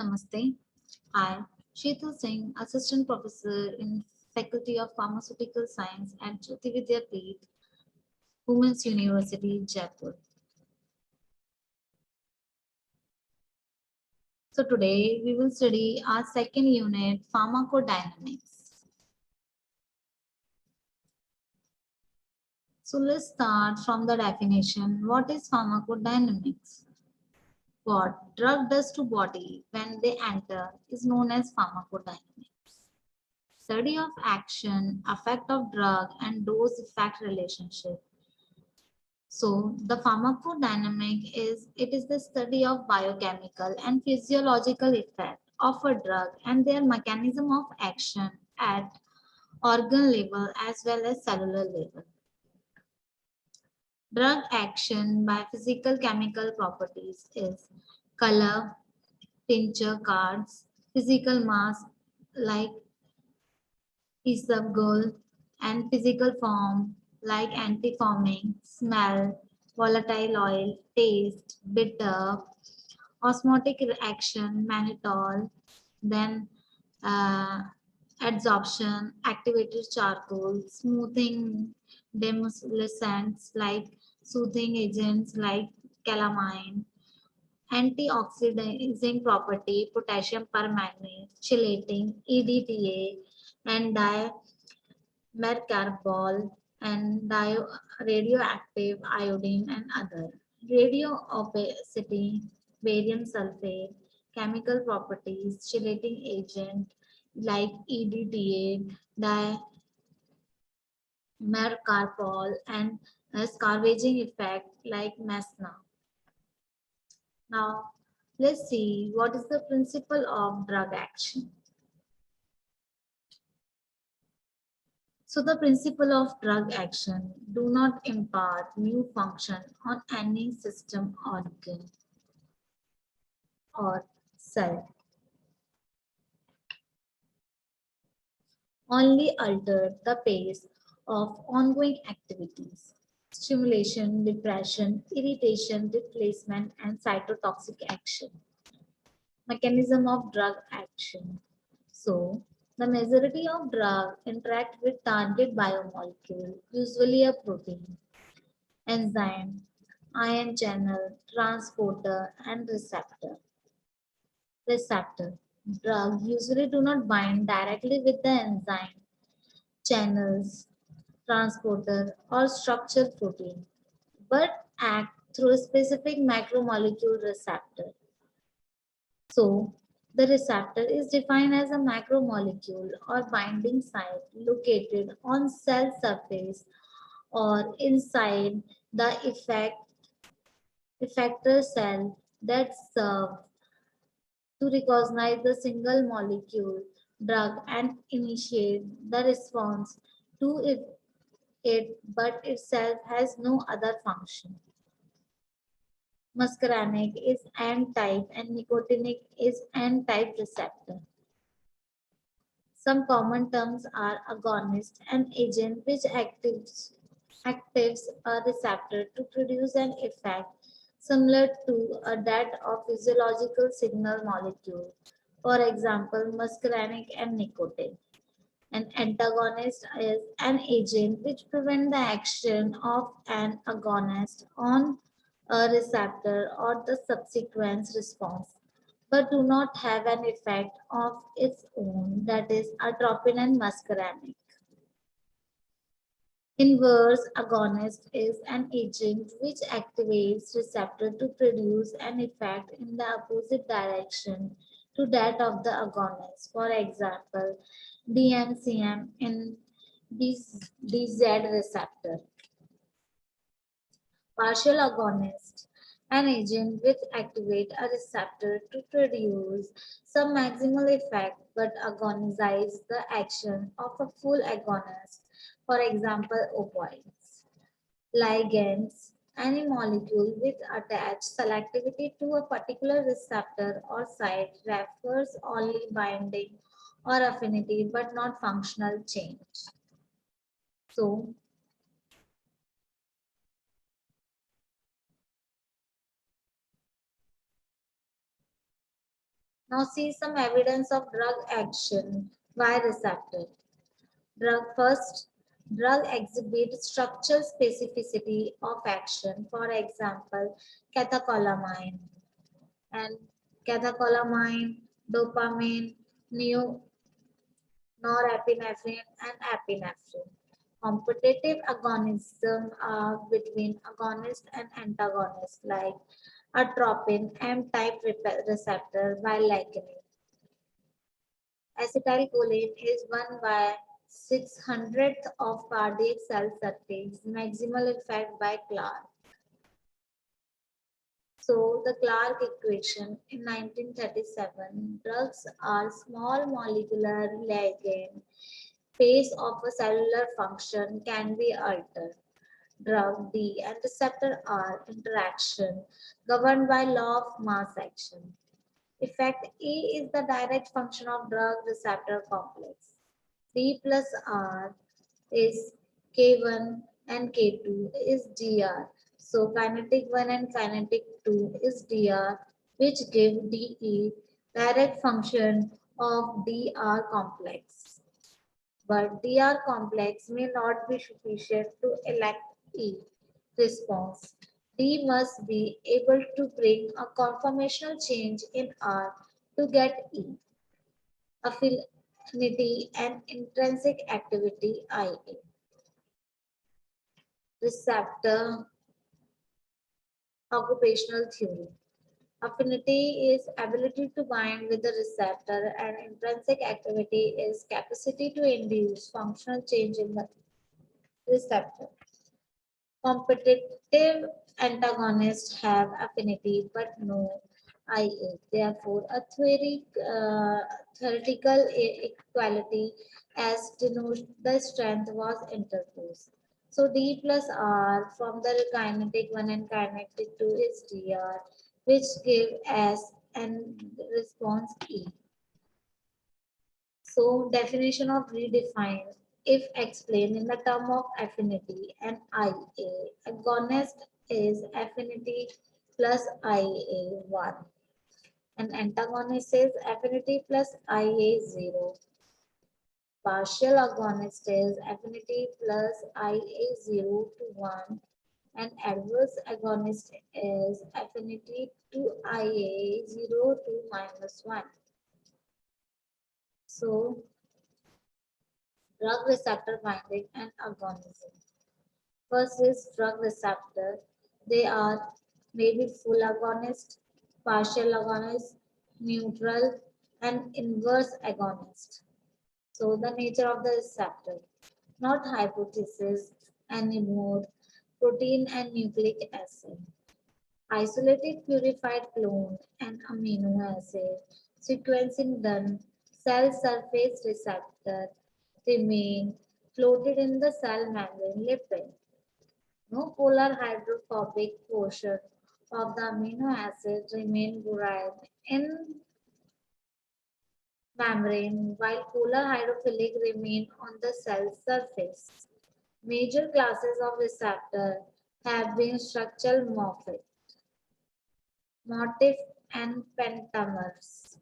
Namaste. Hi, Sheetal Singh, Assistant Professor in Faculty of Pharmaceutical Science at Jyoti Vidyapeeth, Women's University, Jaipur. So today we will study our second unit, Pharmacodynamics. So let's start from the definition. What is pharmacodynamics? What drug does to body when they enter is known as pharmacodynamics. Study of action, effect of drug and dose effect relationship. So the pharmacodynamic is the study of biochemical and physiological effect of a drug and their mechanism of action at organ level as well as cellular level. Drug action by physical chemical properties is color, tincture cards, physical mass like isabgol, and physical form like antifoaming, smell, volatile oil, taste, bitter, osmotic reaction, mannitol, then uh, adsorption, activated charcoal, smoothing demulcents like soothing agents like calamine, antioxidizing property, potassium permanganate, chelating, EDTA, and mercarbol and radioactive iodine and other. Radio opacity, barium sulfate, chemical properties, chelating agent like EDTA, dimercarbol, and a scavenging effect like mesna. Now, let's see what is the principle of drug action. So the principle of drug action do not impart new function on any system, organ or cell, only alter the pace of ongoing activities, stimulation, depression, irritation, replacement, and cytotoxic action. Mechanism of drug action. So, the majority of drugs interact with target biomolecule, usually a protein, enzyme, ion channel, transporter, and receptor. Receptor. Drugs usually do not bind directly with the enzyme, channels, transporter, or structured protein, but act through a specific macromolecule receptor. So, the receptor is defined as a macromolecule or binding site located on cell surface or inside the effector cell that serve to recognize the single molecule drug and initiate the response to it but itself has no other function. Muscarinic is N-type and nicotinic is N-type receptor. Some common terms are agonist, an agent which activates a receptor to produce an effect similar to that of physiological signal molecule. For example, muscarinic and nicotine. An antagonist is an agent which prevents the action of an agonist on a receptor or the subsequent response, but do not have an effect of its own, that is, atropine and muscarinic. Inverse agonist is an agent which activates receptor to produce an effect in the opposite direction to that of the agonist. For example, DMCM in DZ receptor. Partial agonist, an agent which activates a receptor to produce some maximal effect but agonizes the action of a full agonist. For example, opioids. Ligands, any molecule with attached selectivity to a particular receptor or site refers only binding or affinity but not functional change. So, Now see some evidence of drug action by receptor. Drug exhibit structural specificity of action. For example, catecholamine and catecholamine, dopamine, neo, norepinephrine, and epinephrine. Competitive agonism are between agonist and antagonist, like atropine M-type receptor by liganding. Acetylcholine is 1 by 600th of cardiac cell surface, maximal effect by Clark. So the Clark equation in 1937, drugs are small molecular ligand, phase of a cellular function can be altered. Drug D and receptor R interaction governed by law of mass action. Effect A is the direct function of drug receptor complex. D plus R is K1 and K2 is DR. So kinetic 1 and kinetic 2 is DR, which give DE, direct function of DR complex. But DR complex may not be sufficient to elect E response. D must be able to bring a conformational change in R to get E. Affinity and intrinsic activity IA. Receptor occupational theory. Affinity is ability to bind with the receptor and intrinsic activity is capacity to induce functional change in the receptor. Competitive antagonists have affinity but no IA. Therefore, a theoretical equality as denotes the strength was interposed. So D plus R from the kinetic 1 and kinetic 2 is DR, which give S and response E. So definition of redefine if explained in the term of affinity and IA. Agonist is affinity plus IA 1 and antagonist is affinity plus IA 0. Partial agonist is affinity plus IA 0 to 1 and adverse agonist is affinity to IA 0 to -1. So drug receptor binding and agonism. First is drug receptor. They are maybe full agonist, partial agonist, neutral, and inverse agonist. So the nature of the receptor, not hypothesis anymore, protein and nucleic acid. Isolated purified clone and amino acid sequencing done, cell surface receptor remain floated in the cell membrane lipid. No polar hydrophobic portion of the amino acid remain buried in membrane while polar hydrophilic remain on the cell surface. Major classes of receptor have been structural morphic, motif and pentamers.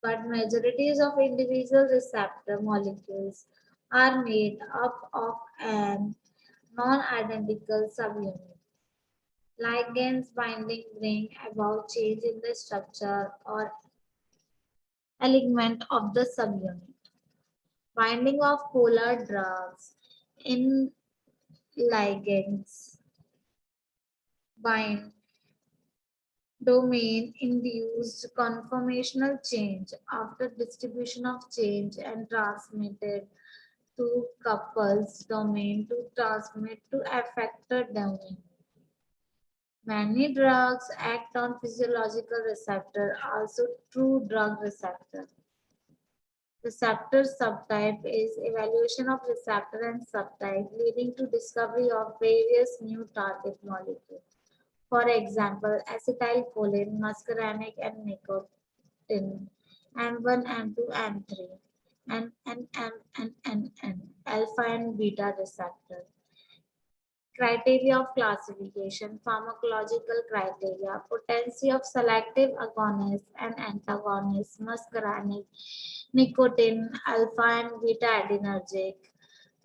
But majorities of individual receptor molecules are made up of an non-identical subunit. Ligands binding bring about change in the structure or alignment of the subunit. Binding of polar drugs in ligands bind domain induced conformational change after distribution of change and transmitted to couples domain to transmit to effector domain. Many drugs act on physiological receptor, also true drug receptor. Receptor subtype is evaluation of receptor and subtype leading to discovery of various new target molecules. For example, acetylcholine, muscarinic, and nicotine, M1, M2, M3, and N, alpha and beta receptor. Criteria of classification, pharmacological criteria, potency of selective agonists and antagonists, muscarinic, nicotine, alpha and beta adrenergic,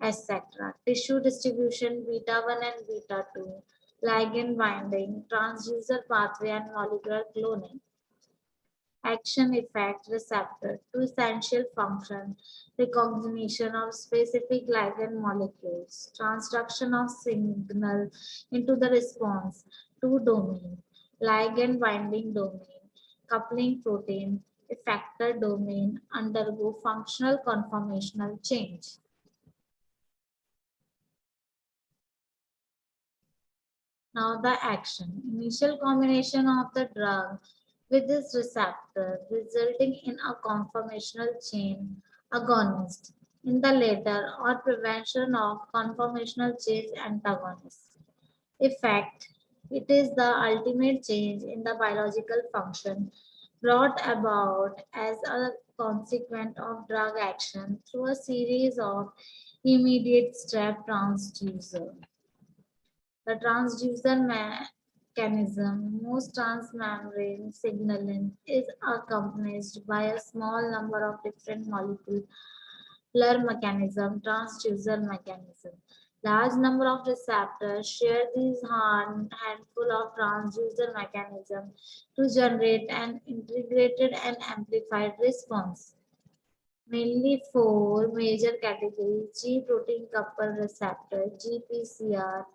etc. Tissue distribution, beta 1 and beta 2, ligand binding, transducer pathway and molecular cloning. Action, effect, receptor, two essential functions, recognition of specific ligand molecules, transduction of signal into the response, two domain, ligand binding domain, coupling protein, effector domain undergo functional conformational change. Now the action. Initial combination of the drug with this receptor resulting in a conformational chain agonist. In the later, or prevention of conformational change antagonist. Effect. It is the ultimate change in the biological function brought about as a consequence of drug action through a series of immediate step transducer. The transducer mechanism, most transmembrane signaling, is accompanied by a small number of different molecular mechanism, transducer mechanism. Large number of receptors share these handful of transducer mechanism to generate an integrated and amplified response. Mainly four major categories: G protein coupled receptor, GPCR,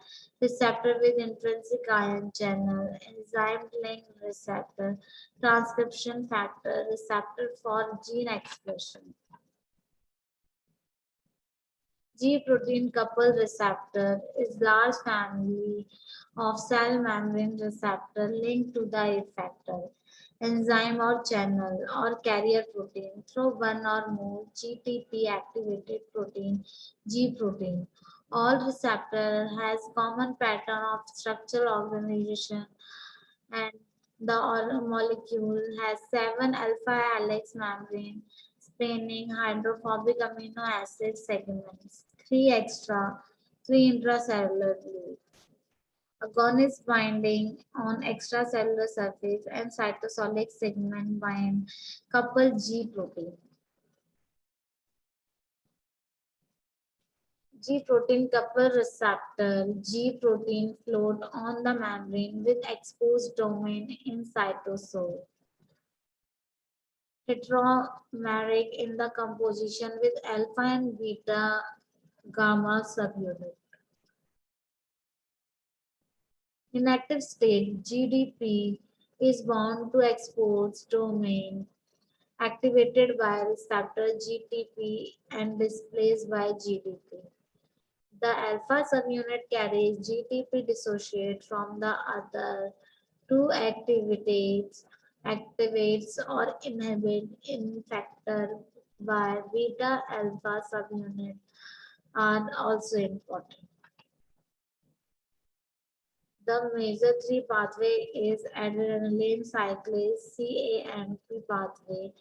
receptor with intrinsic ion channel, enzyme link receptor, transcription factor, receptor for gene expression. G protein coupled receptor is large family of cell membrane receptor linked to the effector, enzyme or channel or carrier protein through one or more GTP activated protein, G protein. All receptor has common pattern of structural organization and the molecule has 7 alpha helix membrane spanning hydrophobic amino acid segments, 3 extra, 3 intracellular loop. Agonist binding on extracellular surface and cytosolic segment bind coupled G protein. G protein coupled receptor, G protein float on the membrane with exposed domain in cytosol. Heteromeric in the composition with alpha and beta gamma subunit. In active state, GDP is bound to exposed domain activated by receptor GTP and displaced by GDP. The alpha subunit carries GTP dissociate from the other two activates or inhibit effector by beta alpha subunit are also important. The major three pathway is adrenaline cyclase CAMP pathway,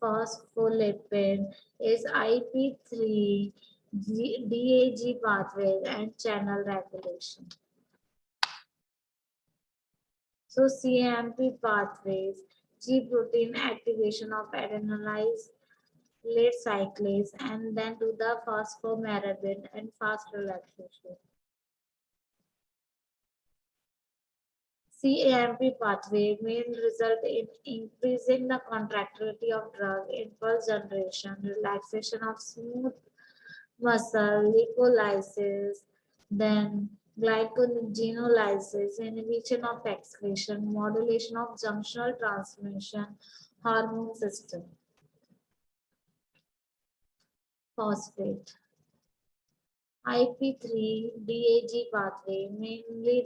phospholipid is IP3, DAG pathways and channel regulation. So CAMP pathways, G protein activation of adenylate cyclase and then to the phosphomerabin and fast relaxation. CAMP pathway may result in increasing the contractility of drug, impulse generation, relaxation of smooth muscle, lipolysis, then glycogenolysis, inhibition of excretion, modulation of junctional transmission, hormone system. Phosphate. IP3 DAG pathway mainly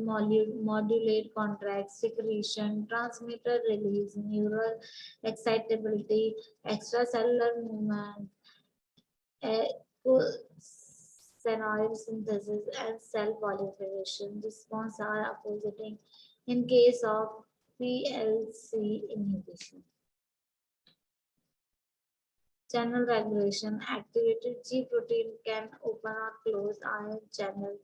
modulate contract secretion, transmitter release, neural excitability, extracellular movement, ecosanoid synthesis, and cell proliferation. Response are opposing in case of PLC inhibition. Channel regulation. Activated G protein can open or close ion channels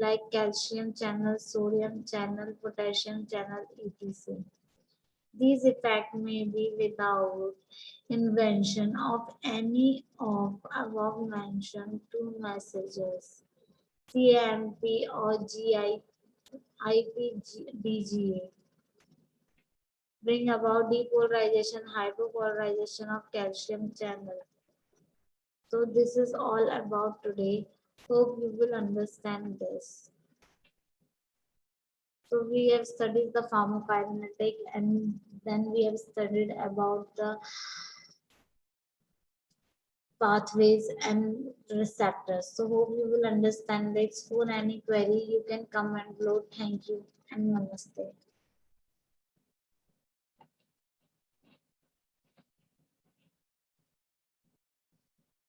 like calcium channel, sodium channel, potassium channel, etc. These effects may be without invention of any of above mentioned two messages, CMP or IPDGA, bring about depolarization, hypopolarization of calcium channel. So this is all about today. Hope you will understand this. So we have studied the pharmacokinetic and then we have studied about the pathways and receptors. So hope you will understand this. For any query, you can comment below. Thank you and namaste.